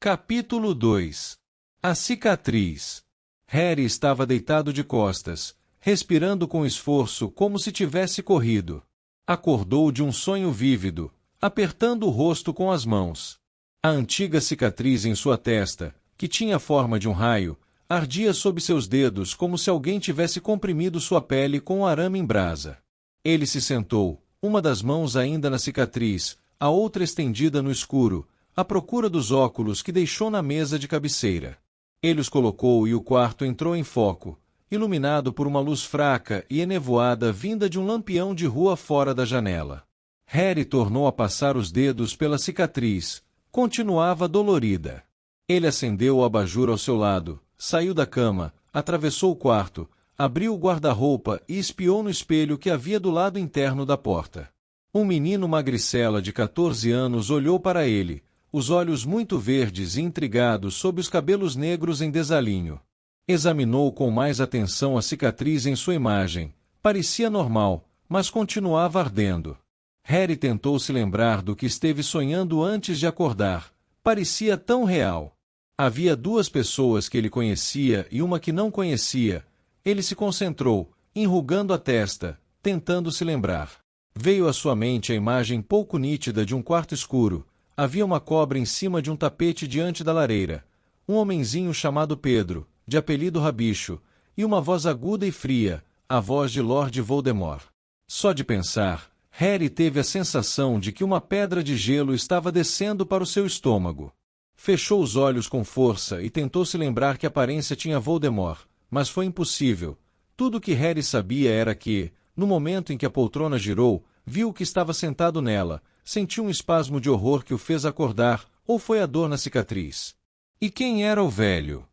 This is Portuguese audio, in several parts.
Capítulo 2. A cicatriz. Harry estava deitado de costas, respirando com esforço como se tivesse corrido. Acordou de um sonho vívido, apertando o rosto com as mãos. A antiga cicatriz em sua testa, que tinha a forma de um raio, ardia sob seus dedos como se alguém tivesse comprimido sua pele com um arame em brasa. Ele se sentou, uma das mãos ainda na cicatriz, a outra estendida no escuro, à procura dos óculos que deixou na mesa de cabeceira. Ele os colocou e o quarto entrou em foco, iluminado por uma luz fraca e enevoada vinda de um lampião de rua fora da janela. Harry tornou a passar os dedos pela cicatriz. Continuava dolorida. Ele acendeu o abajur ao seu lado, saiu da cama, atravessou o quarto, abriu o guarda-roupa e espiou no espelho que havia do lado interno da porta. Um menino magricela de 14 anos olhou para ele, os olhos muito verdes e intrigados sob os cabelos negros em desalinho. Examinou com mais atenção a cicatriz em sua imagem. Parecia normal, mas continuava ardendo. Harry tentou se lembrar do que esteve sonhando antes de acordar. Parecia tão real. Havia duas pessoas que ele conhecia e uma que não conhecia. Ele se concentrou, enrugando a testa, tentando se lembrar. Veio à sua mente a imagem pouco nítida de um quarto escuro. Havia uma cobra em cima de um tapete diante da lareira, um homenzinho chamado Pedro, de apelido Rabicho, e uma voz aguda e fria, a voz de Lord Voldemort. Só de pensar, Harry teve a sensação de que uma pedra de gelo estava descendo para o seu estômago. Fechou os olhos com força e tentou se lembrar que aparência tinha Voldemort, mas foi impossível. Tudo o que Harry sabia era que, no momento em que a poltrona girou, viu que estava sentado nela, sentiu um espasmo de horror que o fez acordar, ou foi a dor na cicatriz? E quem era o velho?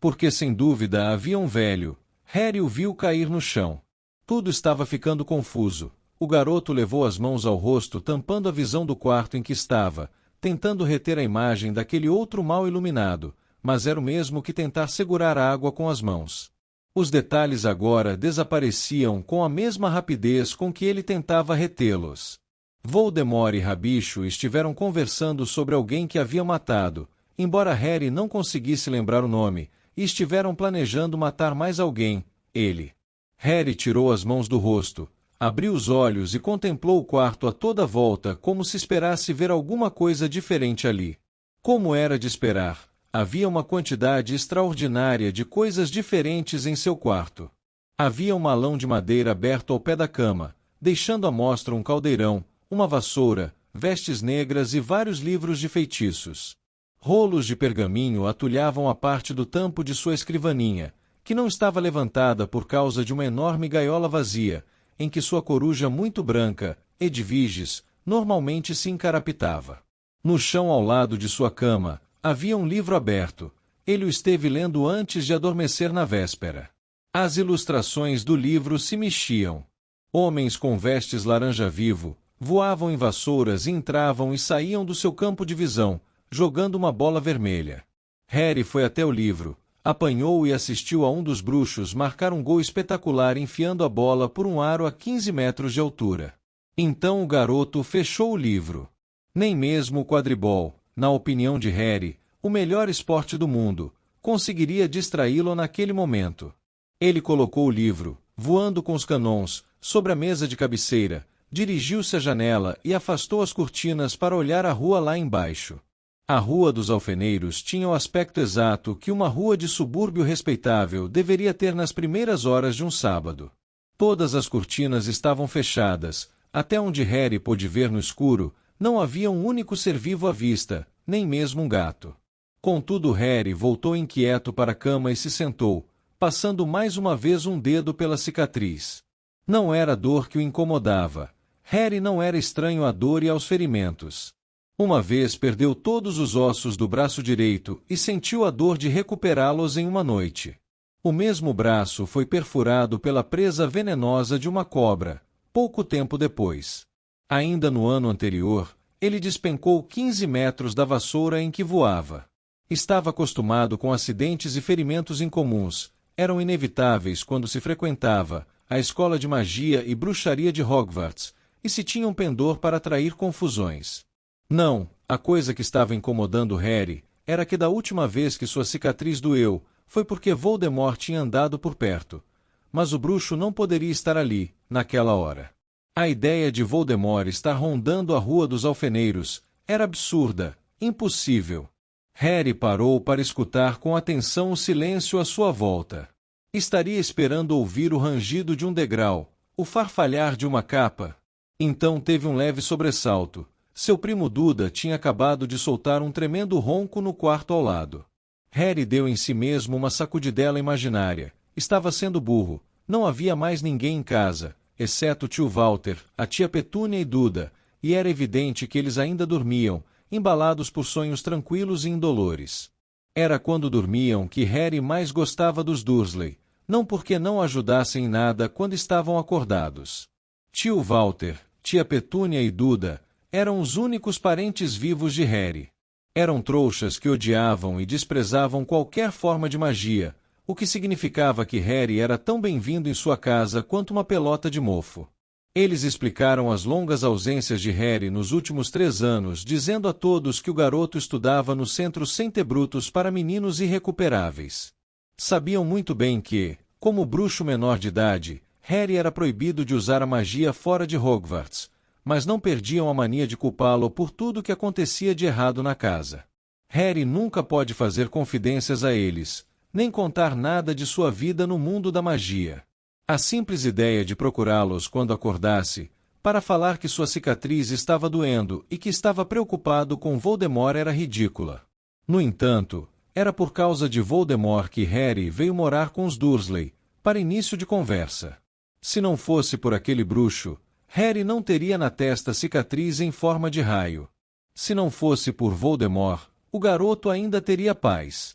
Porque sem dúvida havia um velho. Harry o viu cair no chão. Tudo estava ficando confuso. O garoto levou as mãos ao rosto tampando a visão do quarto em que estava, tentando reter a imagem daquele outro mal iluminado, mas era o mesmo que tentar segurar a água com as mãos. Os detalhes agora desapareciam com a mesma rapidez com que ele tentava retê-los. Voldemort e Rabicho estiveram conversando sobre alguém que haviam matado, embora Harry não conseguisse lembrar o nome, e estiveram planejando matar mais alguém, ele. Harry tirou as mãos do rosto, abriu os olhos e contemplou o quarto a toda volta como se esperasse ver alguma coisa diferente ali. Como era de esperar, havia uma quantidade extraordinária de coisas diferentes em seu quarto. Havia um malão de madeira aberto ao pé da cama, deixando à mostra um caldeirão, uma vassoura, vestes negras e vários livros de feitiços. Rolos de pergaminho atulhavam a parte do tampo de sua escrivaninha, que não estava levantada por causa de uma enorme gaiola vazia, em que sua coruja muito branca, Edviges, normalmente se encarapitava. No chão ao lado de sua cama, havia um livro aberto. Ele o esteve lendo antes de adormecer na véspera. As ilustrações do livro se mexiam. Homens com vestes laranja-vivo, voavam em vassouras e entravam e saíam do seu campo de visão, jogando uma bola vermelha. Harry foi até o livro, apanhou e assistiu a um dos bruxos marcar um gol espetacular enfiando a bola por um aro a 15 metros de altura. Então o garoto fechou o livro. Nem mesmo o quadribol, na opinião de Harry, o melhor esporte do mundo, conseguiria distraí-lo naquele momento. Ele colocou o livro, voando com os canons, sobre a mesa de cabeceira, dirigiu-se à janela e afastou as cortinas para olhar a rua lá embaixo. A Rua dos Alfeneiros tinha o aspecto exato que uma rua de subúrbio respeitável deveria ter nas primeiras horas de um sábado. Todas as cortinas estavam fechadas, até onde Harry pôde ver no escuro, não havia um único ser vivo à vista, nem mesmo um gato. Contudo, Harry voltou inquieto para a cama e se sentou, passando mais uma vez um dedo pela cicatriz. Não era a dor que o incomodava. Harry não era estranho à dor e aos ferimentos. Uma vez perdeu todos os ossos do braço direito e sentiu a dor de recuperá-los em uma noite. O mesmo braço foi perfurado pela presa venenosa de uma cobra, pouco tempo depois. Ainda no ano anterior, ele despencou 15 metros da vassoura em que voava. Estava acostumado com acidentes e ferimentos incomuns, eram inevitáveis quando se frequentava a escola de magia e bruxaria de Hogwarts, e se tinha um pendor para atrair confusões. Não, a coisa que estava incomodando Harry era que da última vez que sua cicatriz doeu, foi porque Voldemort tinha andado por perto. Mas o bruxo não poderia estar ali, naquela hora. A ideia de Voldemort estar rondando a Rua dos Alfeneiros era absurda, impossível. Harry parou para escutar com atenção o silêncio à sua volta. Estaria esperando ouvir o rangido de um degrau, o farfalhar de uma capa. Então teve um leve sobressalto. Seu primo Duda tinha acabado de soltar um tremendo ronco no quarto ao lado. Harry deu em si mesmo uma sacudidela imaginária. Estava sendo burro. Não havia mais ninguém em casa, exceto o tio Walter, a tia Petúnia e Duda, e era evidente que eles ainda dormiam, embalados por sonhos tranquilos e indolores. Era quando dormiam que Harry mais gostava dos Dursley, não porque não ajudassem em nada quando estavam acordados. Tio Walter, tia Petúnia e Duda eram os únicos parentes vivos de Harry. Eram trouxas que odiavam e desprezavam qualquer forma de magia, o que significava que Harry era tão bem-vindo em sua casa quanto uma pelota de mofo. Eles explicaram as longas ausências de Harry nos últimos 3 anos, dizendo a todos que o garoto estudava no Centro Centebrutus para meninos irrecuperáveis. Sabiam muito bem que, como bruxo menor de idade, Harry era proibido de usar a magia fora de Hogwarts, mas não perdiam a mania de culpá-lo por tudo que acontecia de errado na casa. Harry nunca pode fazer confidências a eles, nem contar nada de sua vida no mundo da magia. A simples ideia de procurá-los quando acordasse, para falar que sua cicatriz estava doendo e que estava preocupado com Voldemort era ridícula. No entanto, era por causa de Voldemort que Harry veio morar com os Dursley, para início de conversa. Se não fosse por aquele bruxo, Harry não teria na testa cicatriz em forma de raio. Se não fosse por Voldemort, o garoto ainda teria paz.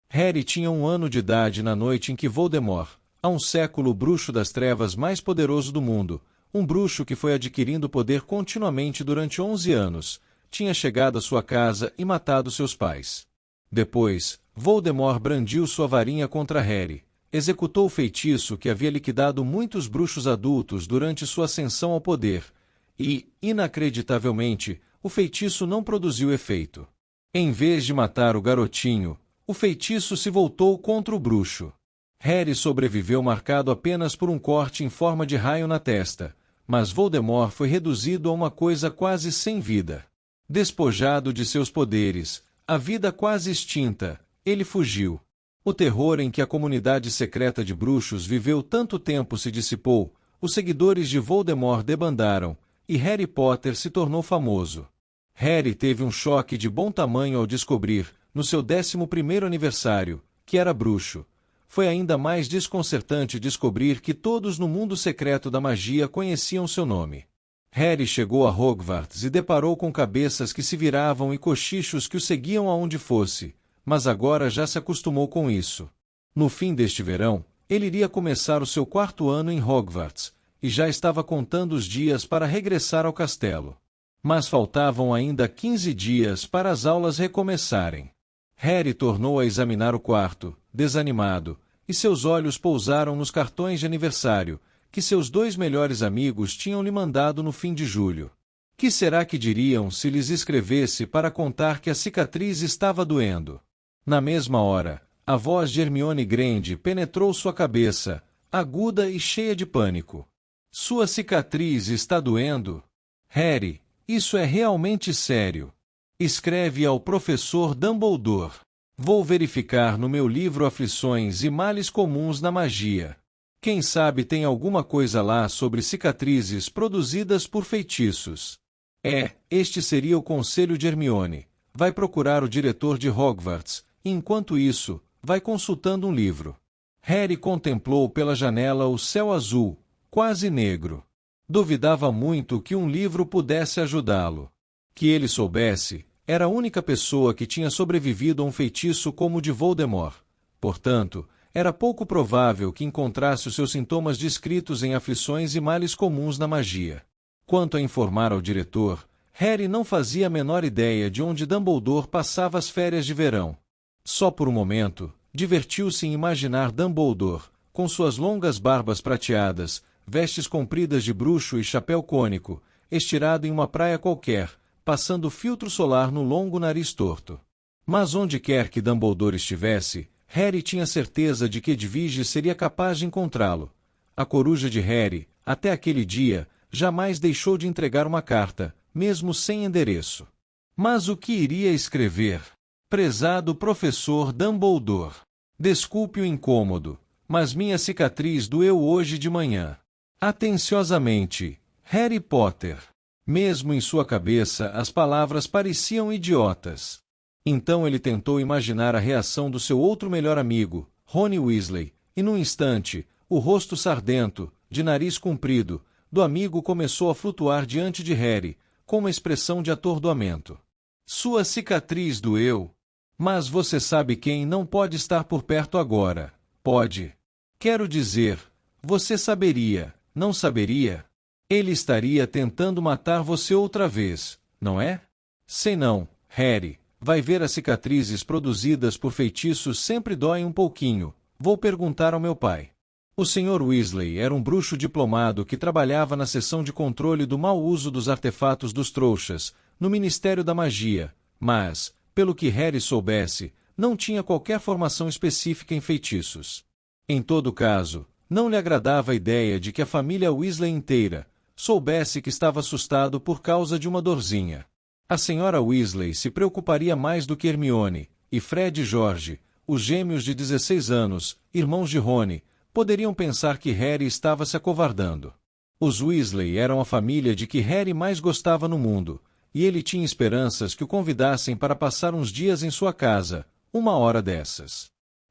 Harry tinha 1 ano de idade na noite em que Voldemort, há um século o bruxo das trevas mais poderoso do mundo, um bruxo que foi adquirindo poder continuamente durante 11 anos, tinha chegado à sua casa e matado seus pais. Depois, Voldemort brandiu sua varinha contra Harry, executou o feitiço que havia liquidado muitos bruxos adultos durante sua ascensão ao poder, e, inacreditavelmente, o feitiço não produziu efeito. Em vez de matar o garotinho, o feitiço se voltou contra o bruxo. Harry sobreviveu marcado apenas por um corte em forma de raio na testa, mas Voldemort foi reduzido a uma coisa quase sem vida. Despojado de seus poderes, a vida quase extinta, ele fugiu. O terror em que a comunidade secreta de bruxos viveu tanto tempo se dissipou, os seguidores de Voldemort debandaram, e Harry Potter se tornou famoso. Harry teve um choque de bom tamanho ao descobrir, no seu 11º aniversário, que era bruxo. Foi ainda mais desconcertante descobrir que todos no mundo secreto da magia conheciam seu nome. Harry chegou a Hogwarts e deparou com cabeças que se viravam e cochichos que o seguiam aonde fosse, mas agora já se acostumou com isso. No fim deste verão, ele iria começar o seu 4º ano em Hogwarts, e já estava contando os dias para regressar ao castelo. Mas faltavam ainda 15 dias para as aulas recomeçarem. Harry tornou a examinar o quarto, desanimado, e seus olhos pousaram nos cartões de aniversário, que seus 2 melhores amigos tinham lhe mandado no fim de julho. Que será que diriam se lhes escrevesse para contar que a cicatriz estava doendo? Na mesma hora, a voz de Hermione Granger penetrou sua cabeça, aguda e cheia de pânico. Sua cicatriz está doendo? Harry, isso é realmente sério. Escreve ao professor Dumbledore. Vou verificar no meu livro Aflições e Males Comuns na Magia. Quem sabe tem alguma coisa lá sobre cicatrizes produzidas por feitiços. Este seria o conselho de Hermione. Vai procurar o diretor de Hogwarts, e enquanto isso, vai consultando um livro. Harry contemplou pela janela o céu azul, quase negro. Duvidava muito que um livro pudesse ajudá-lo. Que ele soubesse, era a única pessoa que tinha sobrevivido a um feitiço como o de Voldemort. Portanto, era pouco provável que encontrasse os seus sintomas descritos em Aflições e Males Comuns na Magia. Quanto a informar ao diretor, Harry não fazia a menor ideia de onde Dumbledore passava as férias de verão. Só por um momento, divertiu-se em imaginar Dumbledore, com suas longas barbas prateadas, vestes compridas de bruxo e chapéu cônico, estirado em uma praia qualquer, passando filtro solar no longo nariz torto. Mas onde quer que Dumbledore estivesse, Harry tinha certeza de que Edwige seria capaz de encontrá-lo. A coruja de Harry, até aquele dia, jamais deixou de entregar uma carta, mesmo sem endereço. Mas o que iria escrever? Prezado professor Dumbledore. Desculpe o incômodo, mas minha cicatriz doeu hoje de manhã. Atenciosamente, Harry Potter. Mesmo em sua cabeça, as palavras pareciam idiotas. Então ele tentou imaginar a reação do seu outro melhor amigo, Rony Weasley, e num instante, o rosto sardento, de nariz comprido, do amigo começou a flutuar diante de Harry, com uma expressão de atordoamento. Sua cicatriz doeu? Mas você sabe quem não pode estar por perto agora, pode? Quero dizer, você saberia, não saberia? Ele estaria tentando matar você outra vez, não é? Sei não, Harry. Vai ver as cicatrizes produzidas por feitiços sempre doem um pouquinho. Vou perguntar ao meu pai. O Sr. Weasley era um bruxo diplomado que trabalhava na seção de controle do mau uso dos artefatos dos trouxas, no Ministério da Magia, mas, pelo que Harry soubesse, não tinha qualquer formação específica em feitiços. Em todo caso, não lhe agradava a ideia de que a família Weasley inteira soubesse que estava assustado por causa de uma dorzinha. A senhora Weasley se preocuparia mais do que Hermione, e Fred e George, os gêmeos de 16 anos, irmãos de Rony, poderiam pensar que Harry estava se acovardando. Os Weasley eram a família de que Harry mais gostava no mundo, e ele tinha esperanças que o convidassem para passar uns dias em sua casa, uma hora dessas.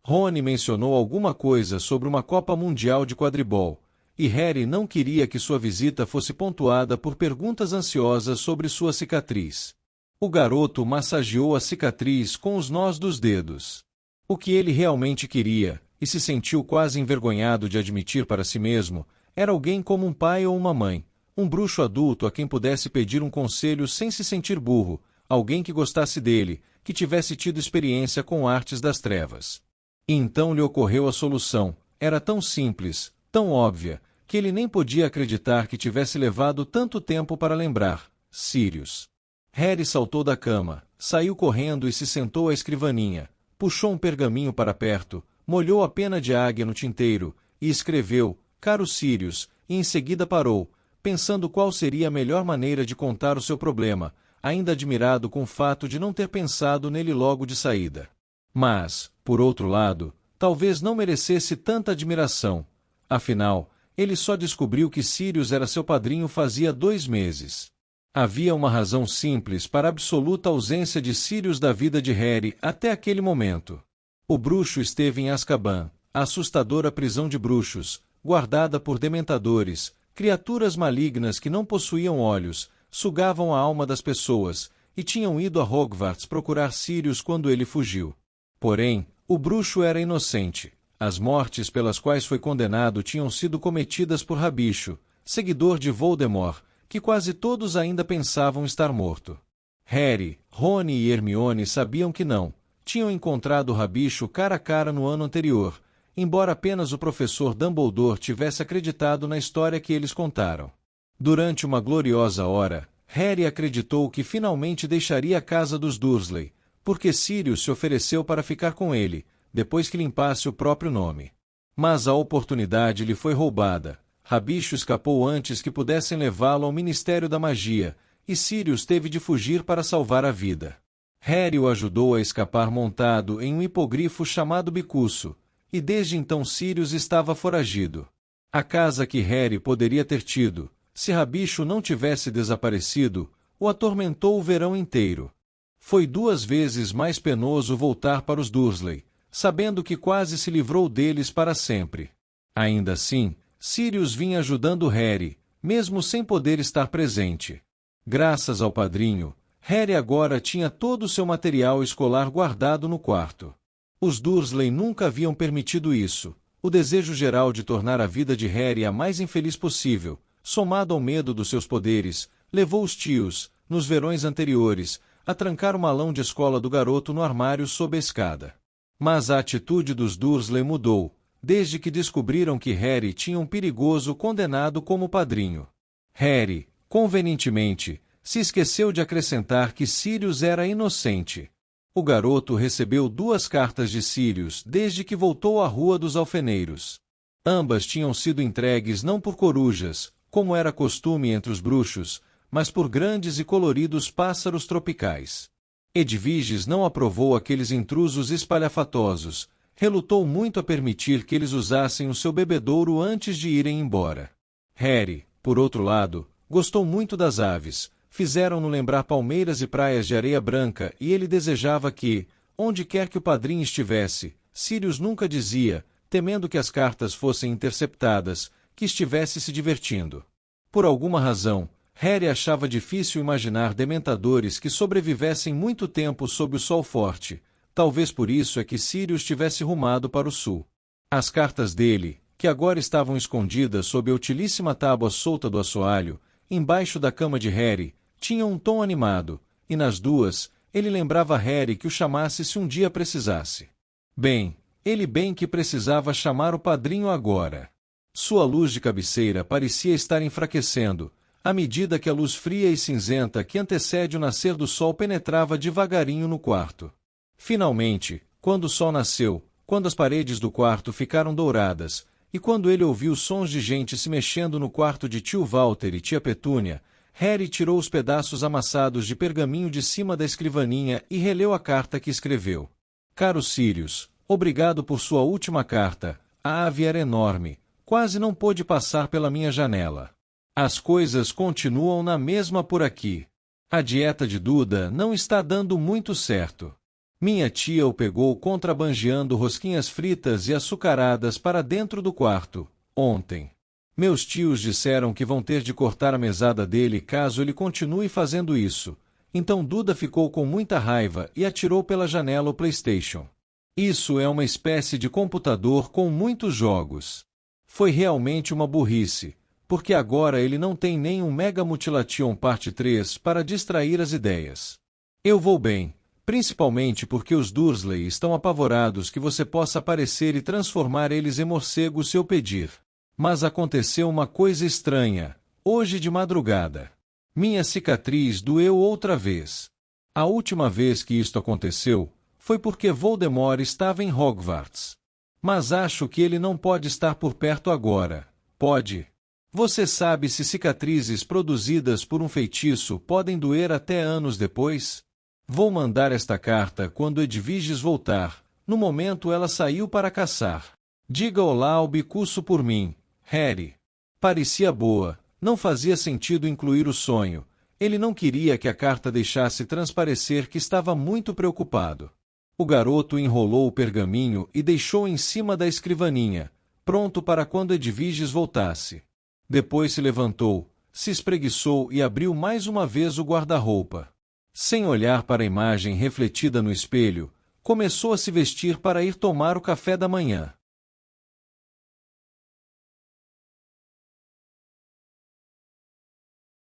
Rony mencionou alguma coisa sobre uma Copa Mundial de Quadribol, e Harry não queria que sua visita fosse pontuada por perguntas ansiosas sobre sua cicatriz. O garoto massageou a cicatriz com os nós dos dedos. O que ele realmente queria, e se sentiu quase envergonhado de admitir para si mesmo, era alguém como um pai ou uma mãe, um bruxo adulto a quem pudesse pedir um conselho sem se sentir burro, alguém que gostasse dele, que tivesse tido experiência com artes das trevas. E então lhe ocorreu a solução, era tão simples, tão óbvia, que ele nem podia acreditar que tivesse levado tanto tempo para lembrar. Sirius. Harry saltou da cama, saiu correndo e se sentou à escrivaninha, puxou um pergaminho para perto, molhou a pena de águia no tinteiro, e escreveu, caro Sirius, e em seguida parou, pensando qual seria a melhor maneira de contar o seu problema, ainda admirado com o fato de não ter pensado nele logo de saída. Mas, por outro lado, talvez não merecesse tanta admiração. Afinal, ele só descobriu que Sirius era seu padrinho fazia 2 meses. Havia uma razão simples para a absoluta ausência de Sirius da vida de Harry até aquele momento. O bruxo esteve em Azkaban, a assustadora prisão de bruxos, guardada por dementadores, criaturas malignas que não possuíam olhos, sugavam a alma das pessoas, e tinham ido a Hogwarts procurar Sirius quando ele fugiu. Porém, o bruxo era inocente. As mortes pelas quais foi condenado tinham sido cometidas por Rabicho, seguidor de Voldemort, que quase todos ainda pensavam estar morto. Harry, Rony e Hermione sabiam que não. Tinham encontrado Rabicho cara a cara no ano anterior, embora apenas o professor Dumbledore tivesse acreditado na história que eles contaram. Durante uma gloriosa hora, Harry acreditou que finalmente deixaria a casa dos Dursley, porque Sirius se ofereceu para ficar com ele, depois que limpasse o próprio nome. Mas a oportunidade lhe foi roubada. Rabicho escapou antes que pudessem levá-lo ao Ministério da Magia, e Sirius teve de fugir para salvar a vida. Harry o ajudou a escapar montado em um hipogrifo chamado Bicuço, e desde então Sirius estava foragido. A casa que Harry poderia ter tido, se Rabicho não tivesse desaparecido, o atormentou o verão inteiro. Foi 2 vezes mais penoso voltar para os Dursley, sabendo que quase se livrou deles para sempre. Ainda assim, Sirius vinha ajudando Harry, mesmo sem poder estar presente. Graças ao padrinho, Harry agora tinha todo o seu material escolar guardado no quarto. Os Dursley nunca haviam permitido isso. O desejo geral de tornar a vida de Harry a mais infeliz possível, somado ao medo dos seus poderes, levou os tios, nos verões anteriores, a trancar o malão de escola do garoto no armário sob a escada. Mas a atitude dos Dursley mudou, desde que descobriram que Harry tinha um perigoso condenado como padrinho. Harry, convenientemente, se esqueceu de acrescentar que Sirius era inocente. O garoto recebeu 2 cartas de Sirius desde que voltou à Rua dos Alfeneiros. Ambas tinham sido entregues não por corujas, como era costume entre os bruxos, mas por grandes e coloridos pássaros tropicais. Edviges não aprovou aqueles intrusos espalhafatosos, relutou muito a permitir que eles usassem o seu bebedouro antes de irem embora. Harry, por outro lado, gostou muito das aves, fizeram-no lembrar palmeiras e praias de areia branca e ele desejava que, onde quer que o padrinho estivesse, Sirius nunca dizia, temendo que as cartas fossem interceptadas, que estivesse se divertindo. Por alguma razão, Harry achava difícil imaginar dementadores que sobrevivessem muito tempo sob o sol forte. Talvez por isso é que Sirius tivesse rumado para o sul. As cartas dele, que agora estavam escondidas sob a utilíssima tábua solta do assoalho, embaixo da cama de Harry, tinham um tom animado, e nas 2, ele lembrava Harry que o chamasse se um dia precisasse. Ele bem que precisava chamar o padrinho agora. Sua luz de cabeceira parecia estar enfraquecendo, à medida que a luz fria e cinzenta que antecede o nascer do sol penetrava devagarinho no quarto. Finalmente, quando o sol nasceu, quando as paredes do quarto ficaram douradas, e quando ele ouviu sons de gente se mexendo no quarto de tio Walter e tia Petúnia, Harry tirou os pedaços amassados de pergaminho de cima da escrivaninha e releu a carta que escreveu. Caro Sirius, obrigado por sua última carta. A ave era enorme, quase não pôde passar pela minha janela. As coisas continuam na mesma por aqui. A dieta de Duda não está dando muito certo. Minha tia o pegou contrabandeando rosquinhas fritas e açucaradas para dentro do quarto, ontem. Meus tios disseram que vão ter de cortar a mesada dele caso ele continue fazendo isso. Então Duda ficou com muita raiva e atirou pela janela o PlayStation. Isso é uma espécie de computador com muitos jogos. Foi realmente uma burrice, porque agora ele não tem nem um Mega Mutilation Parte 3 para distrair as ideias. Eu vou bem, principalmente porque os Dursley estão apavorados que você possa aparecer e transformar eles em morcegos se eu pedir. Mas aconteceu uma coisa estranha, hoje de madrugada. Minha cicatriz doeu outra vez. A última vez que isto aconteceu, foi porque Voldemort estava em Hogwarts. Mas acho que ele não pode estar por perto agora, pode? Você sabe se cicatrizes produzidas por um feitiço podem doer até anos depois? Vou mandar esta carta quando Edviges voltar. No momento ela saiu para caçar. Diga olá ao bicuço por mim, Harry. Parecia boa, não fazia sentido incluir o sonho. Ele não queria que a carta deixasse transparecer que estava muito preocupado. O garoto enrolou o pergaminho e deixou em cima da escrivaninha, pronto para quando Edviges voltasse. Depois se levantou, se espreguiçou e abriu mais uma vez o guarda-roupa. Sem olhar para a imagem refletida no espelho, começou a se vestir para ir tomar o café da manhã.